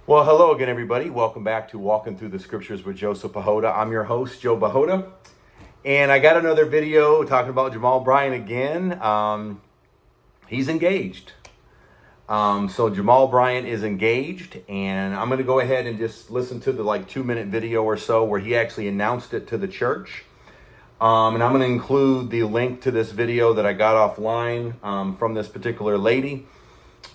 Well, hello again, everybody. Welcome back to Walking Through the Scriptures with Joseph Bahoda. I'm your host, Joe Bahoda, and I got another video talking about Jamal Bryant again. He's engaged. So Jamal Bryant is engaged, and I'm going to go ahead and just listen to the 2-minute video or so where he actually announced it to the church. And I'm going to include the link to this video that I got offline from this particular lady.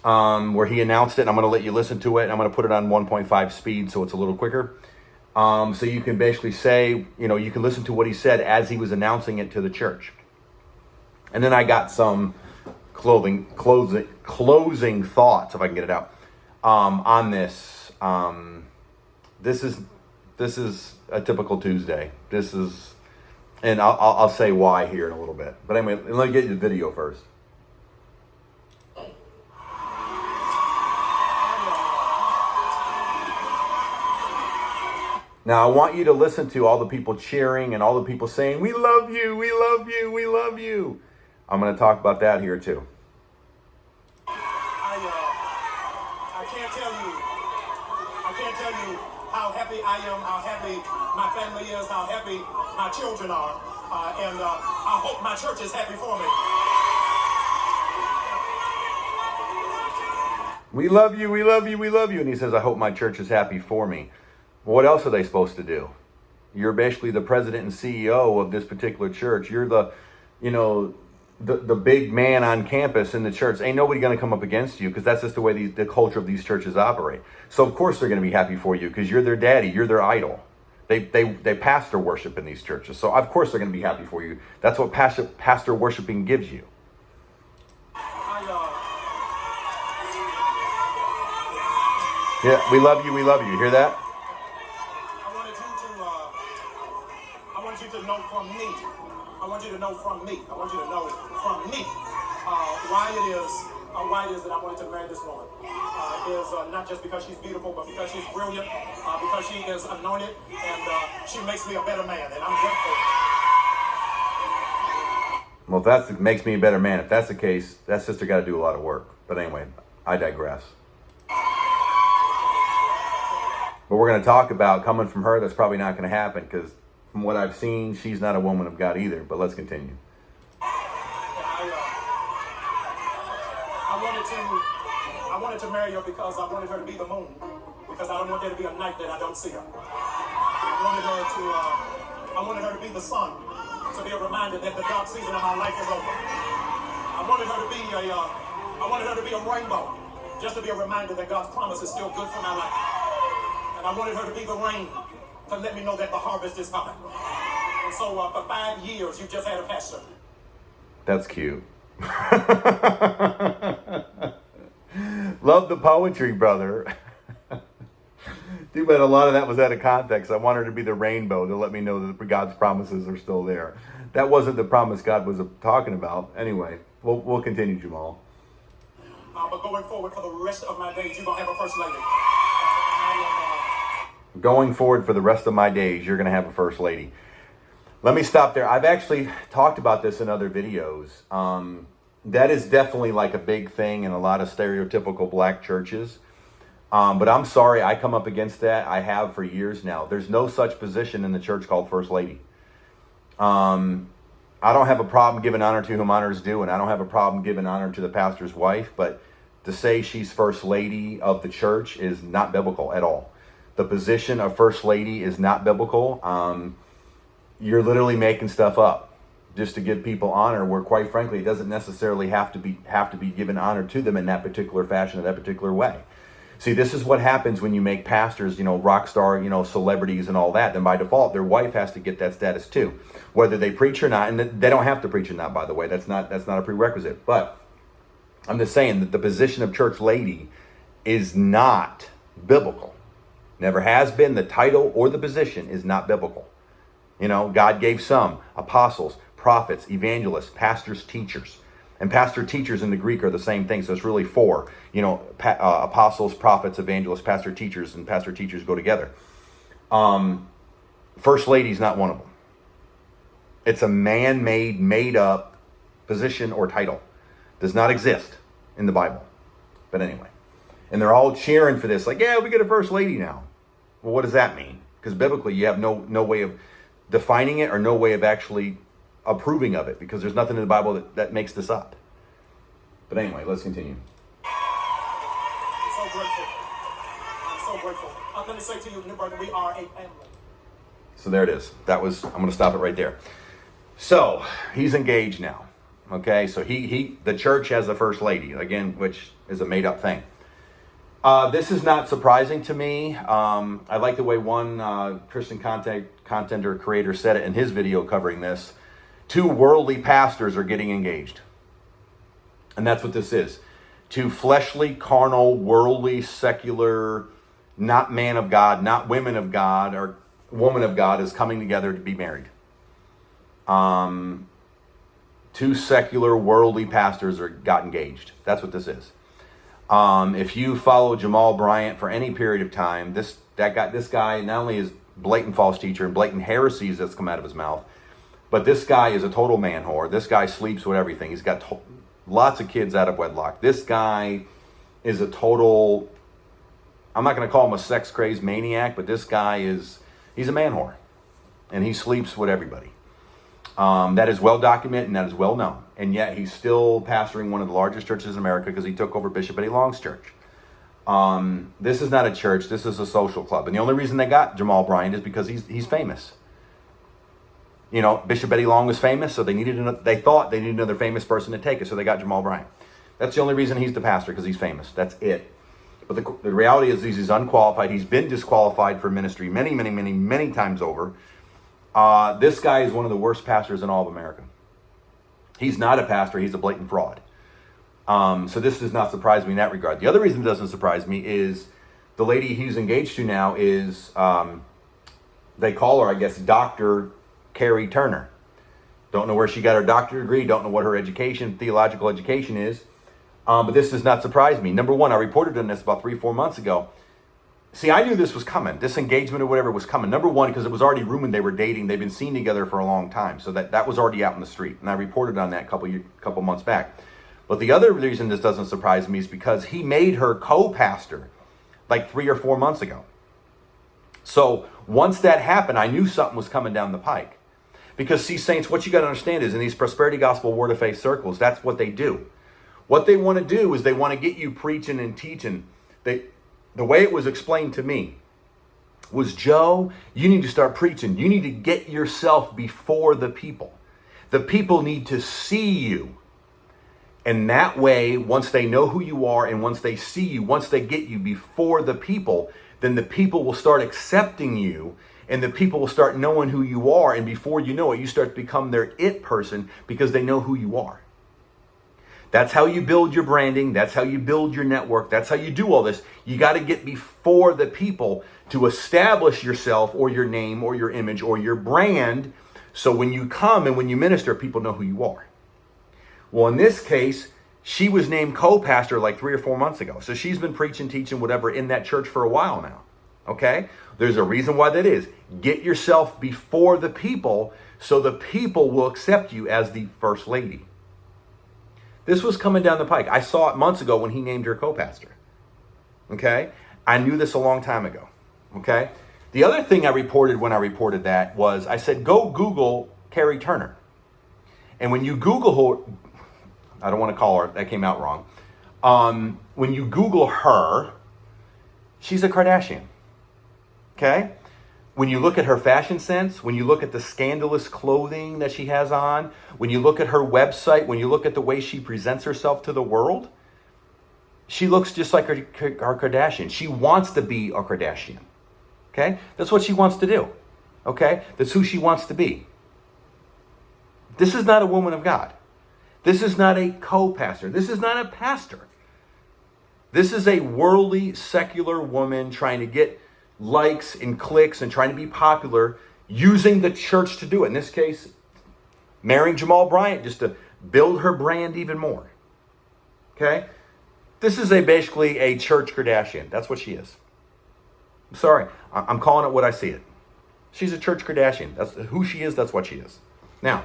Where he announced it, and I'm going to let you listen to it. And I'm going to put it on 1.5 speed so it's a little quicker. So you can basically say, you can listen to what he said as he was announcing it to the church. And then I got some closing thoughts, if I can get it out, on this. This is a typical Tuesday. And I'll say why here in a little bit. But anyway, let me get you the video first. Now, I want you to listen to all the people cheering and all the people saying, "We love you, we love you, we love you." I'm going to talk about that here too. I can't tell you how happy I am, how happy my family is, how happy my children are, and I hope my church is happy for me. We love you, we love you, we love you. And he says, I hope my church is happy for me. What else are they supposed to do? You're basically the president and CEO of this particular church. You're the big man on campus in the church. Ain't nobody going to come up against you because that's just the way the culture of these churches operate. So of course they're going to be happy for you because you're their daddy. You're their idol. They pastor worship in these churches. So of course they're going to be happy for you. That's what pastor worshiping gives you. Yeah, we love you. We love you. You hear that? I want you to know from me. I want you to know from me why it is that I wanted to marry this woman. Is not just because she's beautiful, but because she's brilliant, because she is anointed, and she makes me a better man, and I'm grateful. Well, if that makes me a better man, if that's the case, that sister got to do a lot of work. But anyway, I digress. But we're going to talk about coming from her. That's probably not going to happen because from what I've seen, she's not a woman of God either. But let's continue. I wanted to marry her because I wanted her to be the moon. Because I don't want there to be a night that I don't see her. I wanted her to be the sun, to be a reminder that the dark season of my life is over. I wanted her to be a rainbow, just to be a reminder that God's promise is still good for my life. And I wanted her to be the rain, to let me know that the harvest is coming. And so for 5 years, you just had a pastor. That's cute. Love the poetry, brother. Too bad a lot of that was out of context. I want her to be the rainbow to let me know that God's promises are still there. That wasn't the promise God was talking about. Anyway, we'll continue, Jamal. But going forward for the rest of my days, you're going to have a first lady. Going forward for the rest of my days, you're going to have a first lady. Let me stop there. I've actually talked about this in other videos. That is definitely like a big thing in a lot of stereotypical black churches. But I'm sorry, I come up against that. I have for years now. There's no such position in the church called first lady. I don't have a problem giving honor to whom honor is due, and I don't have a problem giving honor to the pastor's wife. But to say she's first lady of the church is not biblical at all. The position of first lady is not biblical. You're literally making stuff up just to give people honor, where quite frankly, it doesn't necessarily have to be given honor to them in that particular fashion or that particular way. See, this is what happens when you make pastors, rock star, celebrities and all that. Then by default, their wife has to get that status too, whether they preach or not. And they don't have to preach or not, by the way. That's not a prerequisite. But I'm just saying that the position of church lady is not biblical. Never has been. The title or the position is not biblical. God gave some apostles, prophets, evangelists, pastors, teachers. And pastor teachers in the Greek are the same thing. So it's really four, apostles, prophets, evangelists, pastor teachers, and pastor teachers go together. First lady is not one of them. It's a man-made, made-up position or title. Does not exist in the Bible. But anyway, And they're all cheering for this. Like, yeah, we get a first lady now. Well, what does that mean? Because biblically, you have no way of defining it or no way of actually approving of it, because there's nothing in the Bible that makes this up. But anyway, let's continue. I'm so grateful. I'm so grateful. Let me say to you, New Birth, we are a family. So there it is. I'm going to stop it right there. So he's engaged now. Okay, so the church has a first lady, again, which is a made up thing. This is not surprising to me. I like the way one Christian content or creator said it in his video covering this. 2 worldly pastors are getting engaged. And that's what this is. 2 fleshly, carnal, worldly, secular, not man of God, not women of God, or woman of God is coming together to be married. 2 secular, worldly pastors got engaged. That's what this is. If you follow Jamal Bryant for any period of time, this guy not only is blatant false teacher and blatant heresies that's come out of his mouth, but this guy is a total man whore. This guy sleeps with everything. He's got lots of kids out of wedlock. This guy is a total, I'm not going to call him a sex crazed maniac, but this guy he's a man whore. And he sleeps with everybody. That is well documented and that is well known. And yet he's still pastoring one of the largest churches in America because he took over Bishop Eddie Long's church. This is not a church. This is a social club. And the only reason they got Jamal Bryant is because he's famous. You know, Bishop Eddie Long was famous, so they thought they needed another famous person to take it, so they got Jamal Bryant. That's the only reason he's the pastor, because he's famous. That's it. But the reality is he's unqualified. He's been disqualified for ministry many, many, many, many times over. This guy is one of the worst pastors in all of America. He's not a pastor. He's a blatant fraud. So this does not surprise me in that regard. The other reason it doesn't surprise me is the lady he's engaged to now is, they call her, I guess, Dr. Carrie Turner. Don't know where she got her doctorate degree. Don't know what her theological education is. But this does not surprise me. Number one, I reported on this about 3-4 months ago. See, I knew this was coming. This engagement or whatever was coming. Number one, because it was already rumored they were dating. They've been seen together for a long time. So that was already out in the street. And I reported on that a couple months back. But the other reason this doesn't surprise me is because he made her co-pastor like 3 or 4 months ago. So once that happened, I knew something was coming down the pike. Because, see, saints, what you got to understand is in these prosperity gospel word of faith circles, that's what they do. What they want to do is they want to get you preaching and teaching. The way it was explained to me was, Joe, you need to start preaching. You need to get yourself before the people. The people need to see you. And that way, once they know who you are and once they see you, once they get you before the people, then the people will start accepting you. And the people will start knowing who you are. And before you know it, you start to become their it person because they know who you are. That's how you build your branding. That's how you build your network. That's how you do all this. You got to get before the people to establish yourself or your name or your image or your brand. So when you come and when you minister, people know who you are. Well, in this case, she was named co-pastor like 3 or 4 months ago. So she's been preaching, teaching, whatever in that church for a while now. Okay? There's a reason why that is. Get yourself before the people so the people will accept you as the first lady. This was coming down the pike. I saw it months ago when he named her co-pastor. Okay? I knew this a long time ago. Okay? The other thing I reported when I reported that was I said, go Google Carrie Turner. And when you Google her, I don't want to call her, that came out wrong. When you Google her, she's a Kardashian. Okay? When you look at her fashion sense, when you look at the scandalous clothing that she has on, when you look at her website, when you look at the way she presents herself to the world, she looks just like her Kardashian. She wants to be a Kardashian. Okay? That's what she wants to do. Okay? That's who she wants to be. This is not a woman of God. This is not a co-pastor. This is not a pastor. This is a worldly, secular woman trying to get likes and clicks and trying to be popular, using the church to do it. In this case, marrying Jamal Bryant just to build her brand even more. Okay? This is basically a church Kardashian. That's what she is. I'm sorry. I'm calling it what I see it. She's a church Kardashian. That's who she is. That's what she is. Now,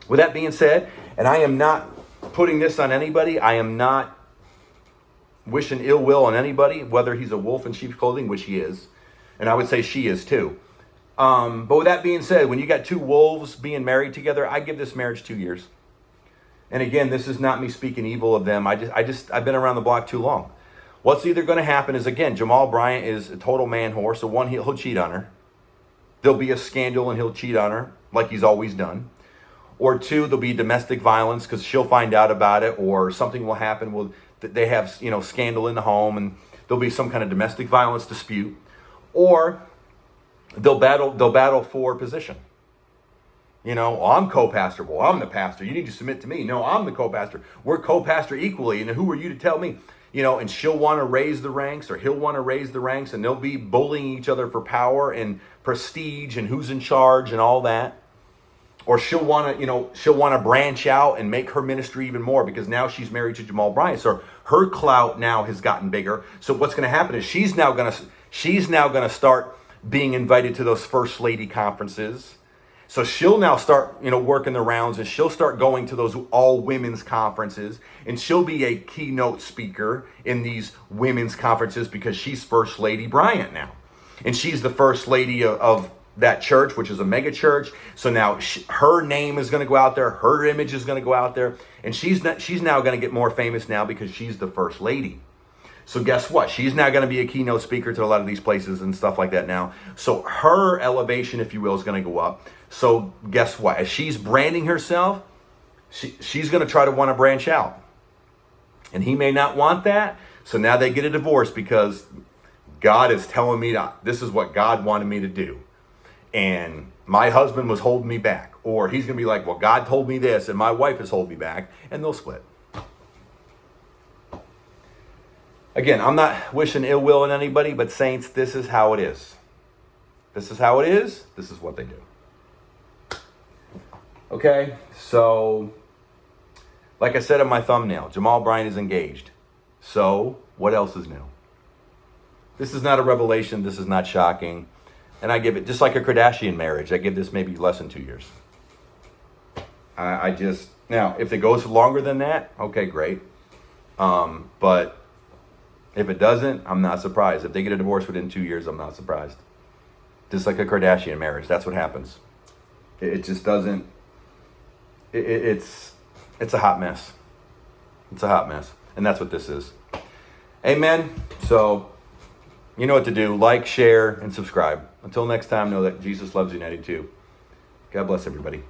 with that being said, and I am not putting this on anybody. I am not wishing ill will on anybody, whether he's a wolf in sheep's clothing, which he is. And I would say she is too. But with that being said, when you got two wolves being married together, I give this marriage 2 years. And again, this is not me speaking evil of them. I've been around the block too long. What's either going to happen is, again, Jamal Bryant is a total man whore. So one, he'll cheat on her. There'll be a scandal and he'll cheat on her like he's always done. Or two, there'll be domestic violence because she'll find out about it, or something will happen. They have, scandal in the home, and there'll be some kind of domestic violence dispute. Or they'll battle for position. I'm co-pastor. Well, I'm the pastor. You need to submit to me. No, I'm the co-pastor. We're co-pastor equally. And who are you to tell me? And she'll want to raise the ranks, or he'll want to raise the ranks, and they'll be bullying each other for power and prestige and who's in charge and all that. Or she'll want to branch out and make her ministry even more because now she's married to Jamal Bryant. So her clout now has gotten bigger. So what's going to happen is she's now going to start being invited to those first lady conferences. So she'll now start, working the rounds, and she'll start going to those all women's conferences, and she'll be a keynote speaker in these women's conferences because she's First Lady Bryant now. And she's the first lady of that church, which is a mega church. So now her name is going to go out there. Her image is going to go out there. And she's now going to get more famous now because she's the first lady. So guess what? She's now going to be a keynote speaker to a lot of these places and stuff like that now. So her elevation, if you will, is going to go up. So guess what? As she's branding herself, she's going to try to want to branch out. And he may not want that. So now they get a divorce because God is telling me this is what God wanted me to do. And my husband was holding me back. Or he's going to be like, well, God told me this and my wife has holding me back. And they'll split. Again, I'm not wishing ill will on anybody, but saints, this is how it is. This is how it is. This is what they do. Okay, so like I said in my thumbnail, Jamal Bryant is engaged. So what else is new? This is not a revelation. This is not shocking. And I give it, just like a Kardashian marriage, I give this maybe less than 2 years. Now, if it goes longer than that, okay, great. But if it doesn't, I'm not surprised. If they get a divorce within 2 years, I'm not surprised. Just like a Kardashian marriage, that's what happens. It just doesn't, it's a hot mess. It's a hot mess. And that's what this is. Amen. So, you know what to do. Like, share, and subscribe. Until next time, know that Jesus loves you 92. God bless everybody.